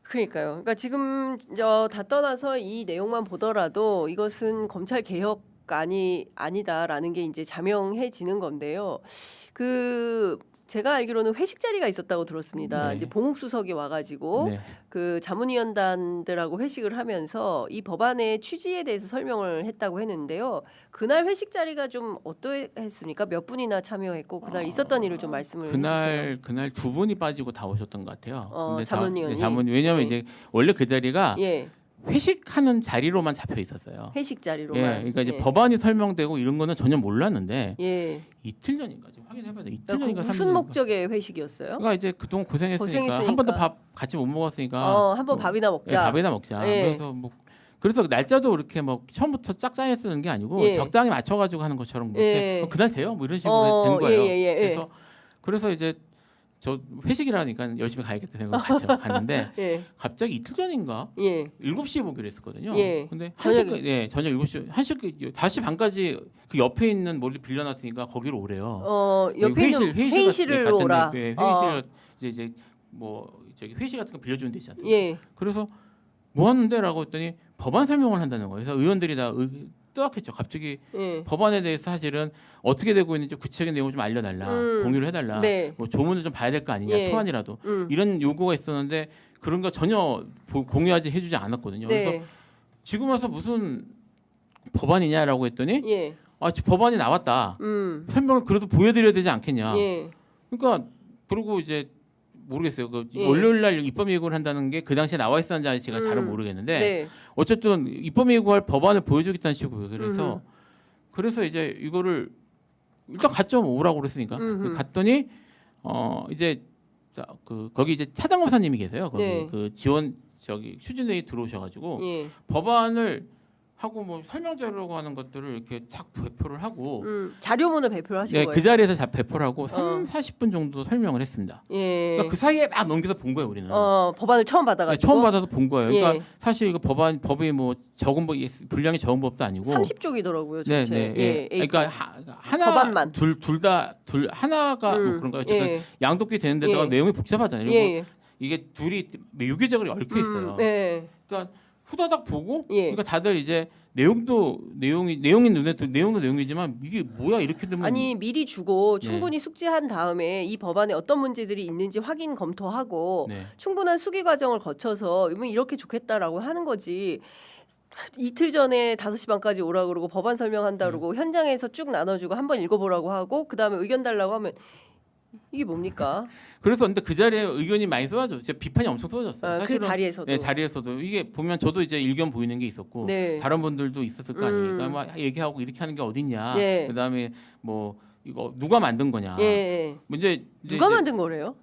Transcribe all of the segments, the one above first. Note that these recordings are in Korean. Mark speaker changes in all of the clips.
Speaker 1: 그러니까요. 그러니까 지금 다 떠나서 이 내용만 보더라도 이것은 검찰 개혁 아니다라는 게 이제 자명해지는 건데요. 그 제가 알기로는 회식 자리가 있었다고 들었습니다.
Speaker 2: 네.
Speaker 1: 이제 봉욱 수석이 와가지고
Speaker 2: 네.
Speaker 1: 그 자문위원단들하고 회식을 하면서 이 법안의 취지에 대해서 설명을 했다고 했는데요. 그날 회식 자리가 좀 어떠했습니까? 몇 분이나 참여했고 그날 있었던 일을 좀 말씀을 해주세요.
Speaker 2: 그날 두 분이 빠지고 다 오셨던 것 같아요.
Speaker 1: 자문위원이.
Speaker 2: 왜냐하면
Speaker 1: 예.
Speaker 2: 이제 원래 그 자리가
Speaker 1: 예,
Speaker 2: 회식하는 자리로만 잡혀 있었어요.
Speaker 1: 회식 자리로만.
Speaker 2: 예, 그러니까 이제
Speaker 1: 예.
Speaker 2: 법안이 설명되고 이런 거는 전혀 몰랐는데
Speaker 1: 예.
Speaker 2: 이틀 전인가 지금 확인해봐야 돼. 이틀
Speaker 1: 그러니까
Speaker 2: 전인가
Speaker 1: 무슨
Speaker 2: 3일 전인가.
Speaker 1: 목적의 회식이었어요?
Speaker 2: 그러니까 이제 그동안 고생했으니까
Speaker 1: 고생했으니까.
Speaker 2: 한 번도 밥 같이 못 먹었으니까
Speaker 1: 한번 밥이나 먹자.
Speaker 2: 밥이나 먹자.
Speaker 1: 예.
Speaker 2: 그래서 날짜도 이렇게 뭐 처음부터 짝짝이 쓰는 게 아니고
Speaker 1: 예.
Speaker 2: 적당히 맞춰가지고 하는 것처럼 뭐 이렇게
Speaker 1: 예.
Speaker 2: 그날 돼요? 뭐 이런 식으로 된 거예요.
Speaker 1: 예.
Speaker 2: 그래서 이제 저 회식이라니까 열심히 가야겠다 생각을 같이 갔는데
Speaker 1: 예.
Speaker 2: 갑자기 이틀 전인가
Speaker 1: 예.
Speaker 2: 7시에 보기로 했었거든요.
Speaker 1: 예.
Speaker 2: 근데
Speaker 1: 저녁에.
Speaker 2: 저녁 7시 5시 반까지 그 옆에 있는 멀리 빌려놨으니까 거기로 오래요.
Speaker 1: 옆에 있는 회의실을 오라.
Speaker 2: 회의실 이제 뭐 저기 회의 같은 거 빌려주는 데 있지 않습니까?
Speaker 1: 예.
Speaker 2: 그래서 뭐 하는데라고 했더니 법안 설명을 한다는 거예요. 그래서 의원들이 다 뜨악했죠. 갑자기
Speaker 1: 예.
Speaker 2: 법안에 대해서 사실은 어떻게 되고 있는지 구체적인 내용을 좀 알려달라, 공유를 해달라,
Speaker 1: 네.
Speaker 2: 뭐 조문을 좀 봐야 될 거 아니냐,
Speaker 1: 예.
Speaker 2: 초안이라도 이런 요구가 있었는데 그런 거 전혀 공유하지 해주지 않았거든요.
Speaker 1: 네.
Speaker 2: 그래서 지금 와서 무슨 법안이냐라고 했더니
Speaker 1: 예.
Speaker 2: 법안이 나왔다. 설명을 그래도 보여드려야 되지 않겠냐.
Speaker 1: 예.
Speaker 2: 그러니까 그리고 이제 모르겠어요. 그
Speaker 1: 예.
Speaker 2: 월요일날 입법 예고를 한다는 게 그 당시에 나와 있었는지 제가 잘은 모르겠는데
Speaker 1: 네.
Speaker 2: 어쨌든 입법 예고할 법안을 보여주겠다는 식으로 그래서 이제 이거를 일단 갔죠. 뭐 오라고 그랬으니까 갔더니 이제 거기 이제 차장검사님이 계세요. 거기
Speaker 1: 네.
Speaker 2: 그 지원 추진회의 들어오셔가지고
Speaker 1: 예.
Speaker 2: 법안을 하고 뭐 설명자료라고 하는 것들을 이렇게 딱 배포를 하고
Speaker 1: 자료문을 배포를 하신
Speaker 2: 네,
Speaker 1: 거예요.
Speaker 2: 그 자리에서 배포를 하고 40분 정도 설명을 했습니다.
Speaker 1: 예.
Speaker 2: 그러니까 그 사이에 막 넘겨서 본 거예요, 우리는.
Speaker 1: 법안을 처음 받아가지고.
Speaker 2: 네, 처음 받아서 본 거예요. 그러니까
Speaker 1: 예.
Speaker 2: 사실 이거 법이 뭐 적은 법 분량이 적은 법도 아니고
Speaker 1: 30쪽이더라고요.
Speaker 2: 네,
Speaker 1: 전체.
Speaker 2: 네.
Speaker 1: 예.
Speaker 2: 그러니까 하나
Speaker 1: 법안만.
Speaker 2: 둘 하나가 뭐 그런가요? 어쨌든
Speaker 1: 예.
Speaker 2: 양독기 되는 데다가
Speaker 1: 예.
Speaker 2: 내용이 복잡하잖아요. 그리고
Speaker 1: 예.
Speaker 2: 이게 둘이 유기적으로 얽혀 있어요.
Speaker 1: 예.
Speaker 2: 그러니까 후다닥 보고
Speaker 1: 예.
Speaker 2: 그러니까 다들 이제 내용도 내용이지만 이게 뭐야 이렇게 되면
Speaker 1: 아니 미리 주고
Speaker 2: 네.
Speaker 1: 충분히 숙지한 다음에 이 법안에 어떤 문제들이 있는지 확인 검토하고
Speaker 2: 네.
Speaker 1: 충분한 수기 과정을 거쳐서 이렇게 좋겠다라고 하는 거지. 이틀 전에 5시 반까지 오라고 그러고 법안 설명한다 그러고 현장에서 쭉 나눠주고 한번 읽어보라고 하고 그다음에 의견 달라고 하면 이게 뭡니까?
Speaker 2: 그래서 근데 그 자리에 의견이 많이 쏟아졌어요. 진짜 비판이 엄청 쏟아졌어요.
Speaker 1: 그
Speaker 2: 사실은
Speaker 1: 자리에서도.
Speaker 2: 네, 자리에서도 이게 보면 저도 이제 의견 보이는 게 있었고
Speaker 1: 네.
Speaker 2: 다른 분들도 있었을 거 아닙니까? 막 얘기하고 이렇게 하는 게 어딨냐.
Speaker 1: 네.
Speaker 2: 그다음에 뭐 이거 누가 만든 거냐.
Speaker 1: 예.
Speaker 2: 뭐
Speaker 1: 누가 만든 거래요?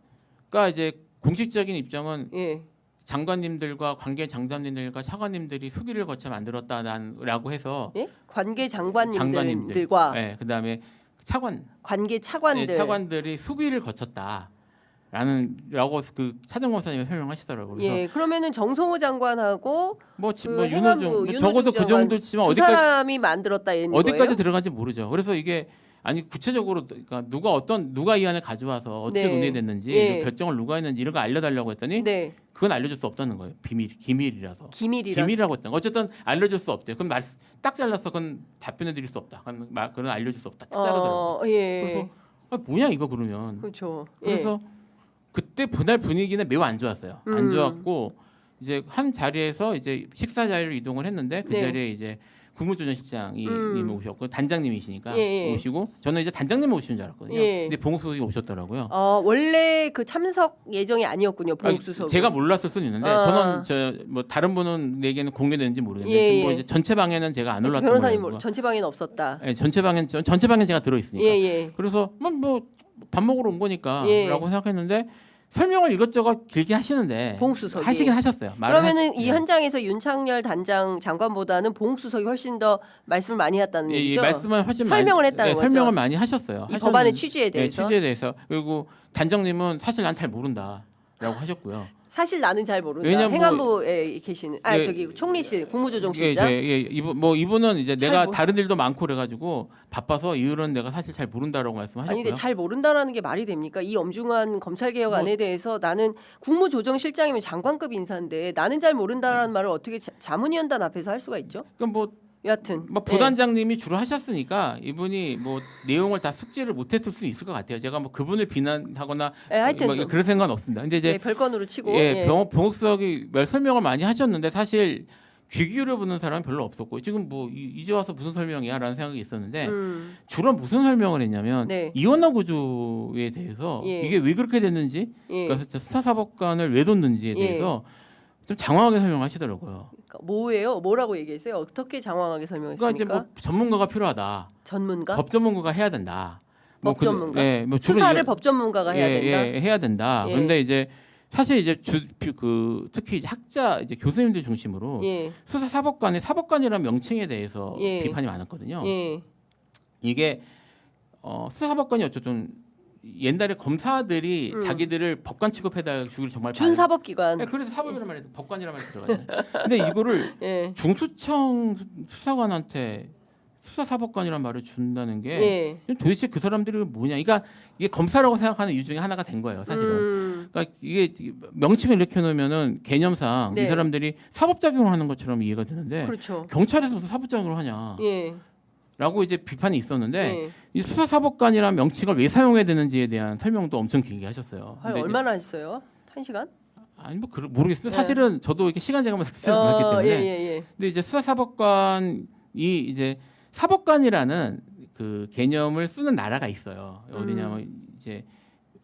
Speaker 2: 그러니까 이제 공식적인 입장은
Speaker 1: 예.
Speaker 2: 장관님들과 관계 장관님들과 차관님들이 수기를 거쳐 만들었다라고 해서
Speaker 1: 예? 관계 장관님들과
Speaker 2: 네, 그다음에
Speaker 1: 관계 차관들.
Speaker 2: 네, 차관들이 수기를 거쳤다라고 그 차장검사님이 설명하시더라고요. 그래서
Speaker 1: 예, 그러면은 정성호 장관하고
Speaker 2: 뭐
Speaker 1: 행안부
Speaker 2: 윤호중 적어도 그
Speaker 1: 장관
Speaker 2: 정도지만
Speaker 1: 두 사람이 만들었다 이런
Speaker 2: 어디까지
Speaker 1: 거예요?
Speaker 2: 들어간지 모르죠. 그래서 이게 아니 구체적으로 그러니까 누가 이 안을 가져와서 어떻게
Speaker 1: 네.
Speaker 2: 논의됐는지
Speaker 1: 예.
Speaker 2: 결정을 누가 했는지 이런 거 알려달라고 했더니
Speaker 1: 네,
Speaker 2: 그건 알려줄 수 없다는 거예요. 기밀이라서.
Speaker 1: 기밀이라.
Speaker 2: 기밀이라고 했던 거. 어쨌든 알려줄 수 없대요. 그럼 딱 잘라서 그건 답변해드릴 수 없다. 그건 알려줄 수 없다. 딱 자르더라고요.
Speaker 1: 예.
Speaker 2: 그래서 뭐냐 이거 그러면.
Speaker 1: 그렇죠.
Speaker 2: 그래서 그때 그날 분위기는 매우 안 좋았어요. 안 좋았고 이제 한 자리에서 이제 식사 자리로 이동을 했는데 그
Speaker 1: 네.
Speaker 2: 자리에 이제 국무조정실장이 오셨고 단장님이시니까
Speaker 1: 예.
Speaker 2: 오시고 저는 이제 단장님 오시는 줄 알았거든요.
Speaker 1: 예.
Speaker 2: 근데 봉옥수석이 오셨더라고요.
Speaker 1: 원래 그 참석 예정이 아니었군요. 봉수석.
Speaker 2: 제가 몰랐을 수는 있는데 저는 뭐 다른 분은 얘기는 공개되는지 모르겠는데
Speaker 1: 예.
Speaker 2: 뭐 이제 전체 방에는 제가 안 올랐던
Speaker 1: 변호사님
Speaker 2: 거예요.
Speaker 1: 전체 방에는 없었다.
Speaker 2: 네, 전체 방엔 제가 들어 있으니까.
Speaker 1: 예.
Speaker 2: 그래서 뭐 밥 먹으러 온 거니까라고
Speaker 1: 예.
Speaker 2: 생각했는데 설명을 이것저것 길게 하시는데
Speaker 1: 봉수석이.
Speaker 2: 하시긴 하셨어요.
Speaker 1: 그러면은 이 현장에서 윤창열 단장 장관보다는 봉수석이 훨씬 더 말씀을 많이 했다는 얘기죠.
Speaker 2: 말씀을 훨씬
Speaker 1: 설명을
Speaker 2: 많이,
Speaker 1: 했다는 거죠.
Speaker 2: 설명을 많이 하셨어요.
Speaker 1: 이 법안의 취지에 대해서.
Speaker 2: 취지에 대해서. 그리고 단장님은 사실 난 잘 모른다라고 하셨고요.
Speaker 1: 사실 나는 잘 모른다.
Speaker 2: 왜냐면
Speaker 1: 행안부에 계시는
Speaker 2: 예,
Speaker 1: 저기 총리실 국무조정실장.
Speaker 2: 이분은 이제
Speaker 1: 잘
Speaker 2: 내가
Speaker 1: 모르-
Speaker 2: 다른 일도 많고 그래가지고 바빠서 이 일은 내가 사실 잘 모른다라고 말씀하셨고요.
Speaker 1: 아니 근데 잘 모른다라는 게 말이 됩니까? 이 엄중한 검찰 개혁
Speaker 2: 뭐-
Speaker 1: 안에 대해서 나는 국무조정실장이면 장관급 인사인데 나는 잘 모른다라는 말을 어떻게 자문위원단 앞에서 할 수가 있죠?
Speaker 2: 그러니까 뭐
Speaker 1: 여하튼
Speaker 2: 부단장님이 주로 하셨으니까 이분이 뭐 내용을 다 숙지를 못했을 수 있을 것 같아요. 제가 뭐 그분을 비난하거나
Speaker 1: 하여튼
Speaker 2: 뭐 그런 생각은 없습니다. 근데 이제
Speaker 1: 별건으로 치고
Speaker 2: 병옥석이 설명을 많이 하셨는데 사실 귀 기울여 보는 사람은 별로 없었고 지금 뭐 이제 와서 무슨 설명이야라는 생각이 있었는데 주로 무슨 설명을 했냐면
Speaker 1: 네.
Speaker 2: 이원화 구조에 대해서
Speaker 1: 예.
Speaker 2: 이게 왜 그렇게 됐는지
Speaker 1: 예.
Speaker 2: 그러니까 수사사법관을 왜 뒀는지에 대해서 좀 장황하게 설명하시더라고요.
Speaker 1: 그러니까 뭐예요? 뭐라고 얘기했어요? 어떻게 장황하게
Speaker 2: 그러니까
Speaker 1: 설명했습니까?
Speaker 2: 이제 뭐 전문가가 필요하다.
Speaker 1: 전문가?
Speaker 2: 법 전문가가 해야 된다.
Speaker 1: 법 전문가?
Speaker 2: 뭐 주로
Speaker 1: 수사를
Speaker 2: 이런-
Speaker 1: 법 전문가가 해야 된다.
Speaker 2: 해야 된다.
Speaker 1: 예.
Speaker 2: 그런데 이제 사실 이제 특히 이제 학자 이제 교수님들 중심으로
Speaker 1: 예.
Speaker 2: 수사사법관의 사법관이라는 명칭에 대해서
Speaker 1: 예.
Speaker 2: 비판이 많았거든요.
Speaker 1: 예.
Speaker 2: 이게 수사사법관이 어쨌든 옛날에 검사들이 자기들을 법관 취급해다 주기를 정말
Speaker 1: 준사법기관.
Speaker 2: 그래서 사법이란 말이 법관이란 말이 들어가요. 근데 이거를
Speaker 1: 예.
Speaker 2: 중수청 수사관한테 수사사법관이란 말을 준다는 게
Speaker 1: 예.
Speaker 2: 도대체 그 사람들이 뭐냐? 그러니까 이게 검사라고 생각하는 이유 중에 하나가 된 거예요, 사실은. 그러니까 이게 명칭을 이렇게 놓으면은 개념상
Speaker 1: 네.
Speaker 2: 이 사람들이 사법작용을 하는 것처럼 이해가 되는데
Speaker 1: 그렇죠.
Speaker 2: 경찰에서 무슨 사법작용을 하냐?
Speaker 1: 예.
Speaker 2: 라고 이제 비판이 있었는데
Speaker 1: 예.
Speaker 2: 이 수사사법관이라는 명칭을 왜 사용해야 되는지에 대한 설명도 엄청 길게 하셨어요. 근데 이제-
Speaker 1: 얼마나 했어요? 1시간?
Speaker 2: 아니 뭐 모르겠어요.
Speaker 1: 네.
Speaker 2: 사실은 저도 이렇게 시간 제가면서 듣지 않았기 때문에.
Speaker 1: 예.
Speaker 2: 근데 이제 수사사법관이 이제 사법관이라는 그 개념을 쓰는 나라가 있어요. 어디냐면 이제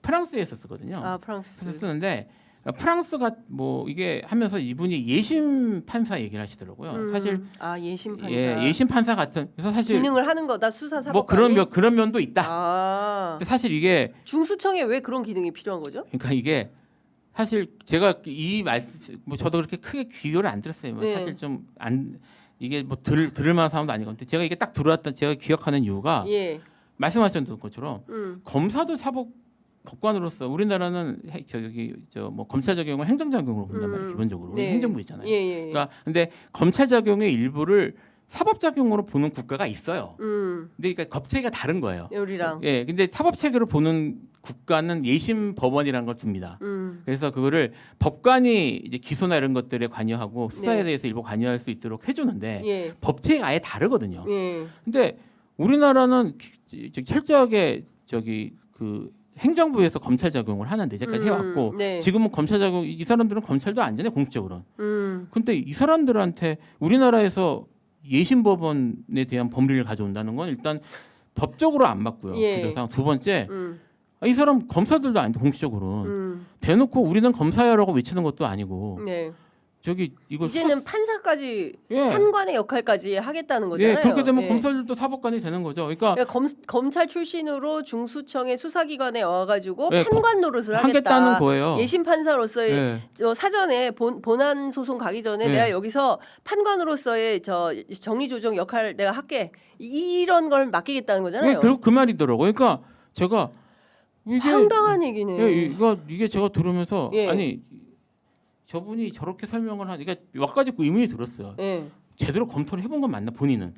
Speaker 2: 프랑스에서 쓰거든요.
Speaker 1: 아 프랑스.
Speaker 2: 그래서 쓰는데 프랑스가 뭐 이게 하면서 이분이 예심 판사 얘기를 하시더라고요. 사실
Speaker 1: 예심 판사.
Speaker 2: 예심 판사 같은 그래서 사실
Speaker 1: 기능을 하는 거다 수사
Speaker 2: 뭐
Speaker 1: 사법관이.
Speaker 2: 그런 면도 있다.
Speaker 1: 아.
Speaker 2: 근데 사실 이게
Speaker 1: 중수청에 왜 그런 기능이 필요한 거죠?
Speaker 2: 그러니까 이게 사실 제가 이 말씀 뭐 저도 그렇게 크게 귀를 안 들었어요. 뭐
Speaker 1: 네.
Speaker 2: 사실 좀 안 이게 뭐 들을 만한 사람도 아니건데 제가 이게 딱 들어왔던 제가 기억하는 이유가
Speaker 1: 예.
Speaker 2: 말씀하셨던 것처럼 검사도 법관으로서 우리나라는 뭐 검찰 적용을 행정 적용으로 본단 말이에요. 기본적으로
Speaker 1: 네.
Speaker 2: 행정부 있잖아요.
Speaker 1: 예.
Speaker 2: 그러니까 근데 검찰 적용의 일부를 사법 적용으로 보는 국가가 있어요. 근데 그러니까 법체계가 다른 거예요.
Speaker 1: 우리랑.
Speaker 2: 예, 근데 사법 체계로 보는 국가는 예심 법원이라는 걸 둡니다. 그래서 그거를 법관이 이제 기소나 이런 것들에 관여하고 수사에
Speaker 1: 네.
Speaker 2: 대해서 일부 관여할 수 있도록 해주는데
Speaker 1: 예.
Speaker 2: 법체가 아예 다르거든요.
Speaker 1: 예.
Speaker 2: 근데 우리나라는 철저하게 그 행정부에서 검찰 작용을 하는데 이제까지 해왔고
Speaker 1: 네.
Speaker 2: 지금은 검찰 작용 이 사람들은 검찰도 안 되네 공적으로는.
Speaker 1: 음.
Speaker 2: 근데 이 사람들한테 우리나라에서 예심 법원에 대한 법리를 가져온다는 건 일단 법적으로 안 맞고요.
Speaker 1: 예.
Speaker 2: 구조상 두 번째 이 사람 검사들도 아닌데 공식적으로
Speaker 1: 음.
Speaker 2: 대놓고 우리는 검사야라고 외치는 것도 아니고
Speaker 1: 네.
Speaker 2: 저기 이거
Speaker 1: 이제는 판사까지
Speaker 2: 예.
Speaker 1: 판관의 역할까지 하겠다는 거잖아요.
Speaker 2: 예, 그렇게 되면
Speaker 1: 예.
Speaker 2: 검사들도 사법관이 되는 거죠. 그러니까
Speaker 1: 그러니까 검찰 출신으로 중수청의 수사기관에 와가지고
Speaker 2: 예,
Speaker 1: 판관 노릇을
Speaker 2: 하겠다는
Speaker 1: 하겠다.
Speaker 2: 거예요.
Speaker 1: 예심 판사로서의
Speaker 2: 예.
Speaker 1: 저 사전에 본안 소송 가기 전에
Speaker 2: 네.
Speaker 1: 내가 여기서 판관으로서의 저 정리조정 역할 내가 할게 이런 걸 맡기겠다는 거잖아요.
Speaker 2: 예, 결국 그 말이더라고요. 그러니까 제가 이게
Speaker 1: 황당한 얘기네.
Speaker 2: 예, 이게 제가 들으면서
Speaker 1: 예.
Speaker 2: 아니 저분이 저렇게 설명을 하니까 몇 가지 의문이 들었어요.
Speaker 1: 예.
Speaker 2: 제대로 검토를 해본 건 맞나 본인은?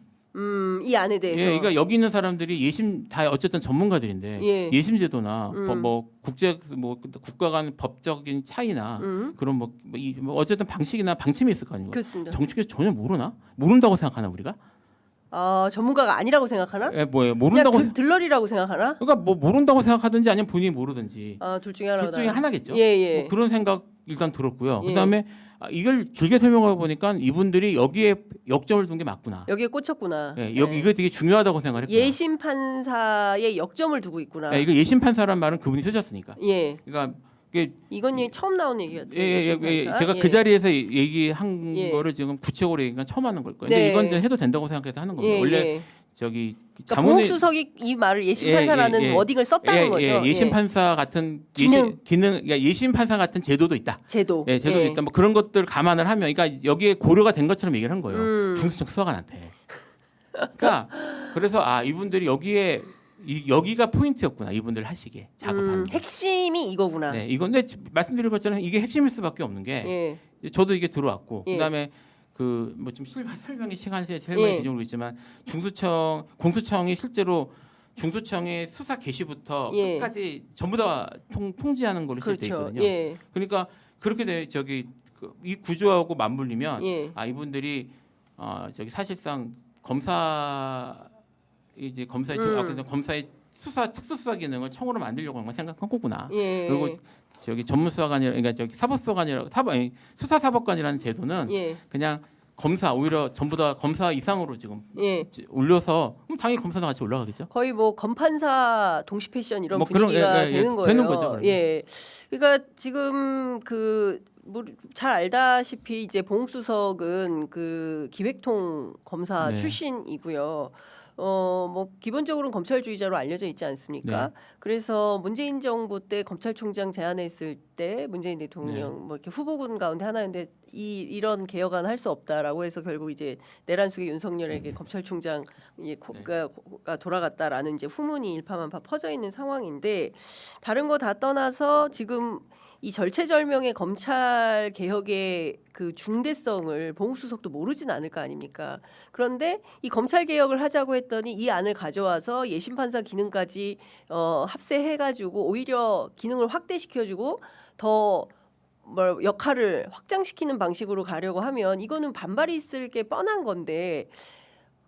Speaker 1: 이 안에 대해서.
Speaker 2: 예, 그러니까 여기 있는 사람들이 예심 다 어쨌든 전문가들인데
Speaker 1: 예.
Speaker 2: 예심 제도나 뭐 국제 뭐 국가 간 법적인 차이나 그런 뭐 어쨌든 방식이나 방침이 있을 거 아닙니까?
Speaker 1: 그렇습니다.
Speaker 2: 정치계에서 전혀 모른다고 생각하나 우리가?
Speaker 1: 전문가가 아니라고 생각하나?
Speaker 2: 예, 뭐예요? 모른다고
Speaker 1: 그냥 들러리라고 생각하나?
Speaker 2: 그러니까 뭐 모른다고 생각하든지 아니면 본인이 모르든지
Speaker 1: 둘 중에 하나다.
Speaker 2: 둘 중에 하나겠죠.
Speaker 1: 예.
Speaker 2: 뭐 그런 생각 일단 들었고요.
Speaker 1: 예.
Speaker 2: 그다음에 이걸 길게 설명하고 보니까 이분들이 여기에 역점을 둔 게 맞구나.
Speaker 1: 여기에 꽂혔구나.
Speaker 2: 예, 이거 되게 중요하다고 생각했구나.
Speaker 1: 예심 판사의 역점을 두고 있구나.
Speaker 2: 예, 이거 예심 판사란 말은 그분이 쓰셨으니까.
Speaker 1: 예.
Speaker 2: 그러니까 이게
Speaker 1: 이건 처음 나온 얘기 같아요.
Speaker 2: 예, 제가 그 자리에서 얘기한
Speaker 1: 예.
Speaker 2: 거를 지금 구체적으로 얘기가 처음 하는 걸 거예요.
Speaker 1: 네.
Speaker 2: 근데 이건 이제 해도 된다고 생각해서 하는 겁니다. 원래 저기
Speaker 1: 그러니까 보옥수석이 이 말을 예심 판사라는 워딩을 썼다는 거죠.
Speaker 2: 예심 판사 같은
Speaker 1: 기능,
Speaker 2: 그러니까 예심 판사 같은 제도도 있다.
Speaker 1: 제도.
Speaker 2: 예, 제도도 있다. 뭐 그런 것들 감안을 하면, 그러니까 여기에 고려가 된 것처럼 얘기를 한 거예요. 중수청 수사관한테. 그러니까 그래서 이분들이 여기에 여기가 포인트였구나 이분들 하시기에 작업하는 게.
Speaker 1: 핵심이 이거구나.
Speaker 2: 네, 이건데 말씀드린 것처럼 이게 핵심일 수밖에 없는 게 저도 이게 들어왔고 그다음에 그 뭐 좀 설명이 시간이 설명이 되는지 모르겠지만 공수청이 실제로 중수청의 수사 개시부터 끝까지 전부 다 통지하는 걸로
Speaker 1: 그렇죠.
Speaker 2: 시작돼 있거든요. 그러니까 그렇게 이 구조하고 맞물리면 이분들이 저기 사실상 검사의 특수수사 기능을 청으로 만들려고 한 건 생각한 거구나. 그리고 저기 전문수사관이라 그러니까 저기 수사사법관이라는 제도는 그냥 검사 오히려 전부 다 검사 이상으로 지금 올려서 그럼 당연히 검사도 같이 올라가겠죠.
Speaker 1: 거의 뭐 검판사 동시 패션 이런
Speaker 2: 뭐
Speaker 1: 분위기가 되는 거예요.
Speaker 2: 되는 거죠. 그러면.
Speaker 1: 그러니까 지금 잘 알다시피 이제 봉수석은 그 기획통 검사 출신이고요. 뭐 기본적으로는 검찰주의자로 알려져 있지 않습니까? 그래서 문재인 정부 때 검찰총장 제안했을 때 문재인 대통령 뭐 이렇게 후보군 가운데 하나였는데 이런 개혁안 할 수 없다라고 해서 결국 이제 내란숙의 윤석열에게 검찰총장 가 돌아갔다라는 이제 후문이 일파만파 퍼져 있는 상황인데 다른 거 다 떠나서 지금 이 절체절명의 검찰 개혁의 그 중대성을 봉수석도 모르진 않을 거 아닙니까? 그런데 이 검찰 개혁을 하자고 했더니 이 안을 가져와서 예심판사 기능까지 합세해가지고 오히려 기능을 확대시켜주고 더 역할을 확장시키는 방식으로 가려고 하면 이거는 반발이 있을 게 뻔한 건데.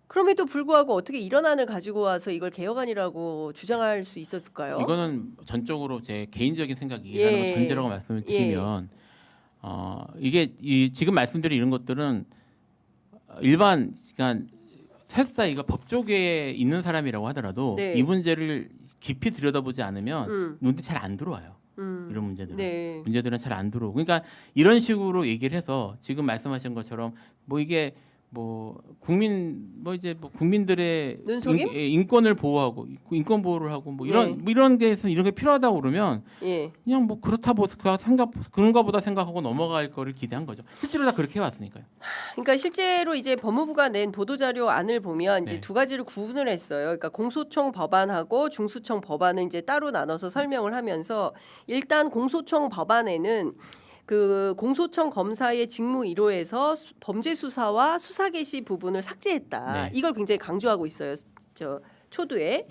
Speaker 1: 그럼에도 불구하고 어떻게 이런 안을 가지고 와서 이걸 개혁안이라고 주장할 수 있었을까요?
Speaker 2: 이거는 전적으로 제 개인적인 생각이라는 걸 전제라고 말씀을 드리면 이게 지금 말씀드린 이런 것들은 일반 그러니까 설사 이거 법조계에 있는 사람이라고 하더라도 이 문제를 깊이 들여다보지 않으면 눈에 잘 안 들어와요. 이런 문제들은 잘 안 들어오고 그러니까 이런 식으로 얘기를 해서 지금 말씀하신 것처럼 뭐 이게 국민들의 인권을 보호하고 인권 보호를 하고 이런 게 필요하다고 그러면 그냥 뭐 그런가 보다 생각하고 넘어갈 거를 기대한 거죠. 실제로 다 그렇게 해왔으니까요.
Speaker 1: 그러니까 실제로 이제 법무부가 낸 보도자료 안을 보면 이제 두 가지로 구분을 했어요. 그러니까 공소청 법안하고 중수청 법안을 이제 따로 나눠서 설명을 하면서 일단 공소청 법안에는 그 공소청 검사의 직무 1호에서 범죄 수사와 수사 개시 부분을 삭제했다. 이걸 굉장히 강조하고 있어요. 저 초두에.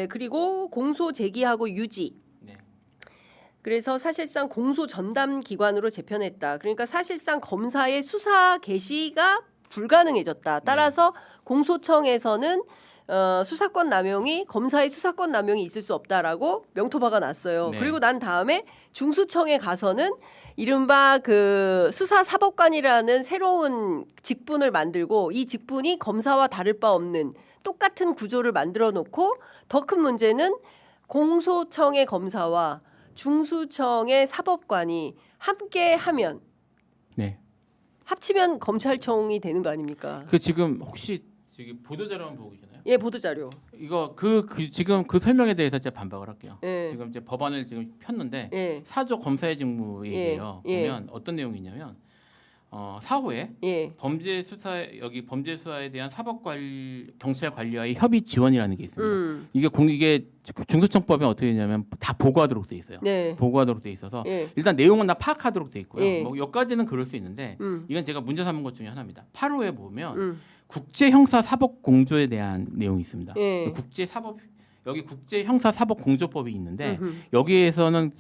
Speaker 1: 그리고 공소 제기하고 유지. 그래서 사실상 공소 전담 기관으로 재편했다. 그러니까 사실상 검사의 수사 개시가 불가능해졌다. 따라서 공소청에서는 수사권 남용이 검사의 수사권 남용이 있을 수 없다라고 명토박아 놨어요. 그리고 난 다음에 중수청에 가서는 이른바 그 수사사법관이라는 새로운 직분을 만들고 이 직분이 검사와 다를 바 없는 똑같은 구조를 만들어 놓고 더 큰 문제는 공소청의 검사와 중수청의 사법관이 함께 하면 합치면 검찰청이 되는 거 아닙니까?
Speaker 2: 그 지금 혹시 보도자료만 보고 계시나요?
Speaker 1: 보도자료.
Speaker 2: 이거 지금 그 설명에 대해서 제가 반박을 할게요. 지금 이제 법안을 지금 폈는데 4조 검사의 직무 얘기예요. 보면 어떤 내용이냐면 4호에 범죄 수사에 대한 경찰 관리와의 협의 지원이라는 게 있습니다. 이게 중수청법에 어떻게 되냐면 다 보고하도록 돼 있어요. 보고하도록 돼 있어서 일단 내용은 다 파악하도록 돼 있고요. 뭐 여기까지는 그럴 수 있는데 이건 제가 문제 삼은 것 중에 하나입니다. 8호에 보면 국제 형사 사법 공조에 대한 내용이 있습니다. 여기 국제 형사 사법 공조법이 있는데 여기에서는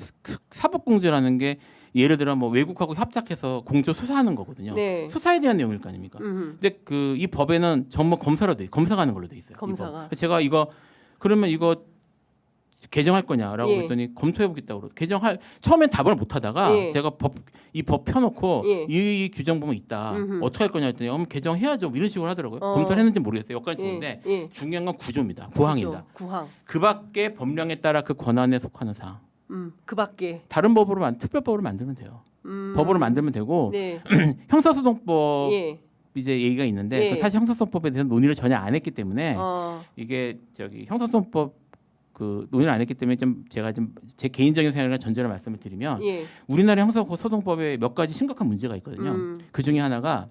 Speaker 2: 사법 공조라는 게 예를 들어 뭐 외국하고 협작해서 공조 수사하는 거거든요. 수사에 대한 내용일 거 아닙니까? 근데 이 법에는 전부 검사가 하는 걸로 돼 있어요.
Speaker 1: 검사가.
Speaker 2: 제가 그러면 이거 개정할 거냐라고 했더니 검토해 보겠다고 그러고 처음엔 답을 못 하다가 제가 이 법 펴놓고 이 규정 보면 있다. 어떻게 할 거냐 했더니 개정해야죠. 이런 식으로 하더라고요. 검토를 했는지 모르겠어요. 여기까지 좋은데 중요한 건 구조입니다. 구항입니다.
Speaker 1: 구항.
Speaker 2: 그 밖에 법령에 따라 그 권한에 속하는 사항.
Speaker 1: 그 밖에
Speaker 2: 다른 특별법으로 만들면 돼요. 법으로 만들면 되고 형사소송법 이제 얘기가 있는데 사실 형사소송법에 대해서 논의를 전혀 안 했기 때문에 이게 형사소송법 그 논의를 안 했기 때문에 제가 제 개인적인 생각이나 전제를 말씀을 드리면 우리나라 형사소송법에 몇 가지 심각한 문제가 있거든요. 그 중에 하나가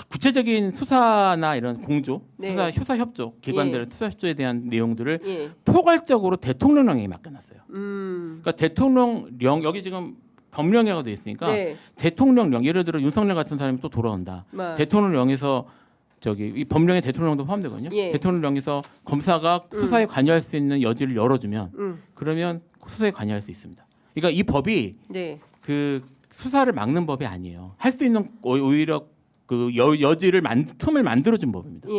Speaker 2: 구체적인 수사나 이런 공조,
Speaker 1: 네.
Speaker 2: 수사 협조, 기관들의 수사 협조에 대한 내용들을
Speaker 1: 예.
Speaker 2: 포괄적으로 대통령령에 맡겨놨어요. 그러니까 대통령령 여기 지금 법령이라고 돼 있으니까
Speaker 1: 네.
Speaker 2: 대통령령 예를 들어 윤석열 같은 사람이 또 돌아온다.
Speaker 1: 막.
Speaker 2: 대통령령에서 저기 이 법령에 대통령령도 포함되거든요.
Speaker 1: 예.
Speaker 2: 대통령령에서 검사가 수사에 관여할 수 있는 여지를 열어주면 그러면 수사에 관여할 수 있습니다. 그러니까 이 법이
Speaker 1: 네.
Speaker 2: 그 수사를 막는 법이 아니에요. 할 수 있는 오히려 그 여지를 틈을 만들어준 법입니다.